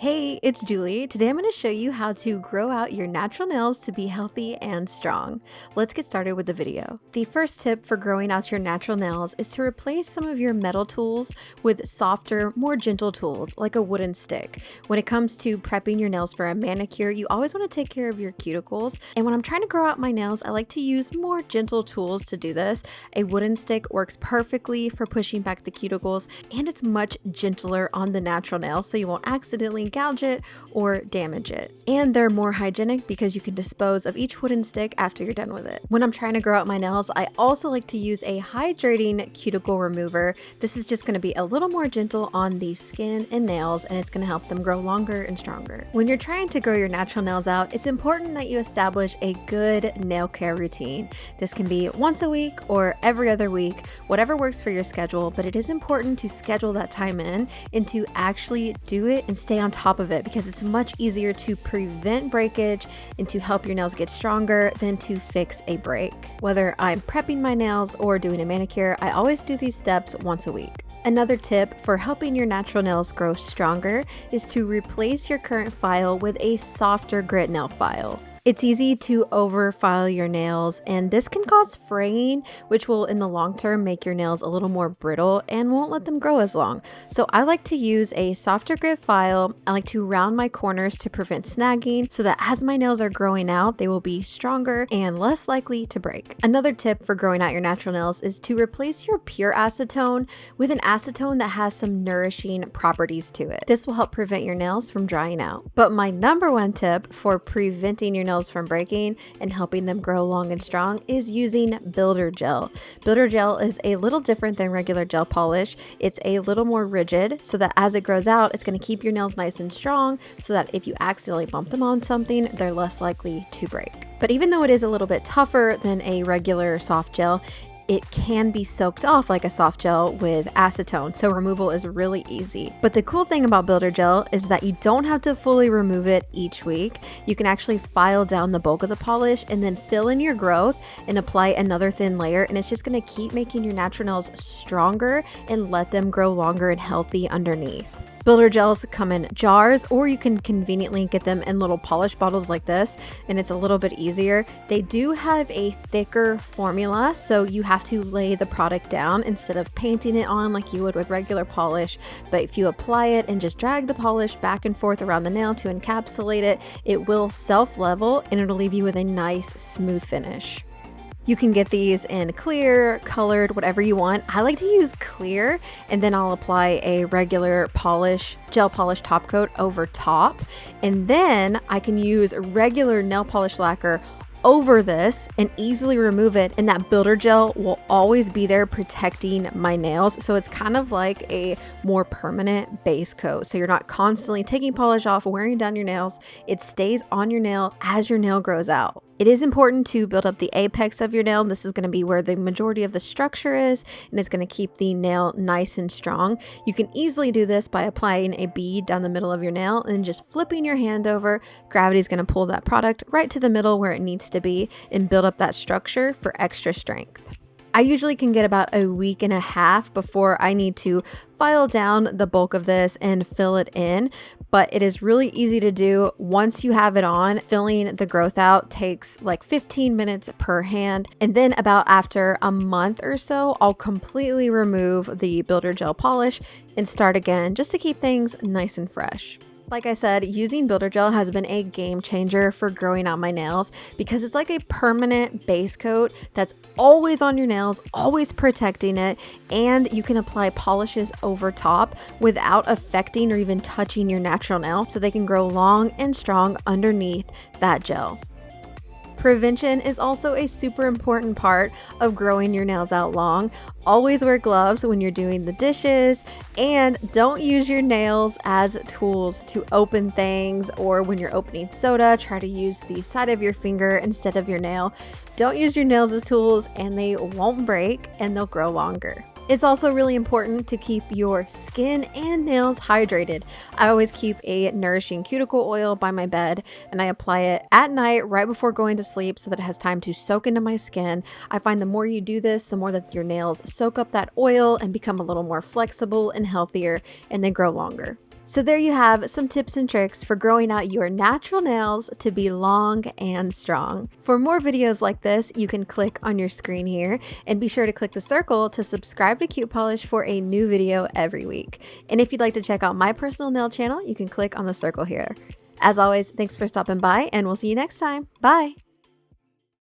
Hey, it's Julie. Today I'm going to show you how to grow out your natural nails to be healthy and strong. Let's get started with the video. The first tip for growing out your natural nails is to replace some of your metal tools with softer, more gentle tools like a wooden stick. When it comes to prepping your nails for a manicure, you always want to take care of your cuticles. And when I'm trying to grow out my nails, I like to use more gentle tools to do this. A wooden stick works perfectly for pushing back the cuticles, and it's much gentler on the natural nail, so you won't accidentally gouge it or damage it. And they're more hygienic because you can dispose of each wooden stick after you're done with it. When I'm trying to grow out my nails, I also like to use a hydrating cuticle remover. This is just going to be a little more gentle on the skin and nails, and it's going to help them grow longer and stronger. When you're trying to grow your natural nails out, it's important that you establish a good nail care routine. This can be once a week or every other week, whatever works for your schedule, but it is important to schedule that time in and to actually do it and stay on top of it, because it's much easier to prevent breakage and to help your nails get stronger than to fix a break. Whether I'm prepping my nails or doing a manicure, I always do these steps once a week. Another tip for helping your natural nails grow stronger is to replace your current file with a softer grit nail file. It's easy to overfile your nails, and this can cause fraying, which will in the long term make your nails a little more brittle and won't let them grow as long. So I like to use a softer grit file. I like to round my corners to prevent snagging so that as my nails are growing out, they will be stronger and less likely to break. Another tip for growing out your natural nails is to replace your pure acetone with an acetone that has some nourishing properties to it. This will help prevent your nails from drying out. But my number one tip for preventing your nails from breaking and helping them grow long and strong is using builder gel. Builder gel is a little different than regular gel polish. It's a little more rigid so that as it grows out, it's going to keep your nails nice and strong so that if you accidentally bump them on something, they're less likely to break. But even though it is a little bit tougher than a regular soft gel, it can be soaked off like a soft gel with acetone, so removal is really easy. But the cool thing about builder gel is that you don't have to fully remove it each week. You can actually file down the bulk of the polish and then fill in your growth and apply another thin layer, and it's just going to keep making your natural nails stronger and let them grow longer and healthy underneath. Builder gels come in jars, or you can conveniently get them in little polish bottles like this, and it's a little bit easier. They do have a thicker formula, so you have to lay the product down instead of painting it on like you would with regular polish. But if you apply it and just drag the polish back and forth around the nail to encapsulate it, it will self-level and it'll leave you with a nice smooth finish. You can get these in clear, colored, whatever you want. I like to use clear, and then I'll apply a regular polish, gel polish top coat over top. And then I can use regular nail polish lacquer over this and easily remove it, and that builder gel will always be there protecting my nails. So it's kind of like a more permanent base coat. So you're not constantly taking polish off, wearing down your nails. It stays on your nail as your nail grows out. It is important to build up the apex of your nail. This is going to be where the majority of the structure is, and it's going to keep the nail nice and strong. You can easily do this by applying a bead down the middle of your nail and just flipping your hand over. Gravity is going to pull that product right to the middle where it needs to be and build up that structure for extra strength. I usually can get about a week and a half before I need to file down the bulk of this and fill it in, but it is really easy to do once you have it on. Filling the growth out takes like 15 minutes per hand, and then about after a month or so, I'll completely remove the builder gel polish and start again just to keep things nice and fresh. Like I said, using builder gel has been a game changer for growing out my nails because it's like a permanent base coat that's always on your nails, always protecting it, and you can apply polishes over top without affecting or even touching your natural nail, so they can grow long and strong underneath that gel. Prevention is also a super important part of growing your nails out long. Always wear gloves when you're doing the dishes, and don't use your nails as tools to open things, or when you're opening soda, try to use the side of your finger instead of your nail. Don't use your nails as tools, and they won't break and they'll grow longer. It's also really important to keep your skin and nails hydrated. I always keep a nourishing cuticle oil by my bed, and I apply it at night right before going to sleep so that it has time to soak into my skin. I find the more you do this, the more that your nails soak up that oil and become a little more flexible and healthier, and they grow longer. So there you have some tips and tricks for growing out your natural nails to be long and strong. For more videos like this, you can click on your screen here and be sure to click the circle to subscribe to Cute Polish for a new video every week. And if you'd like to check out my personal nail channel, you can click on the circle here. As always, thanks for stopping by and we'll see you next time. Bye!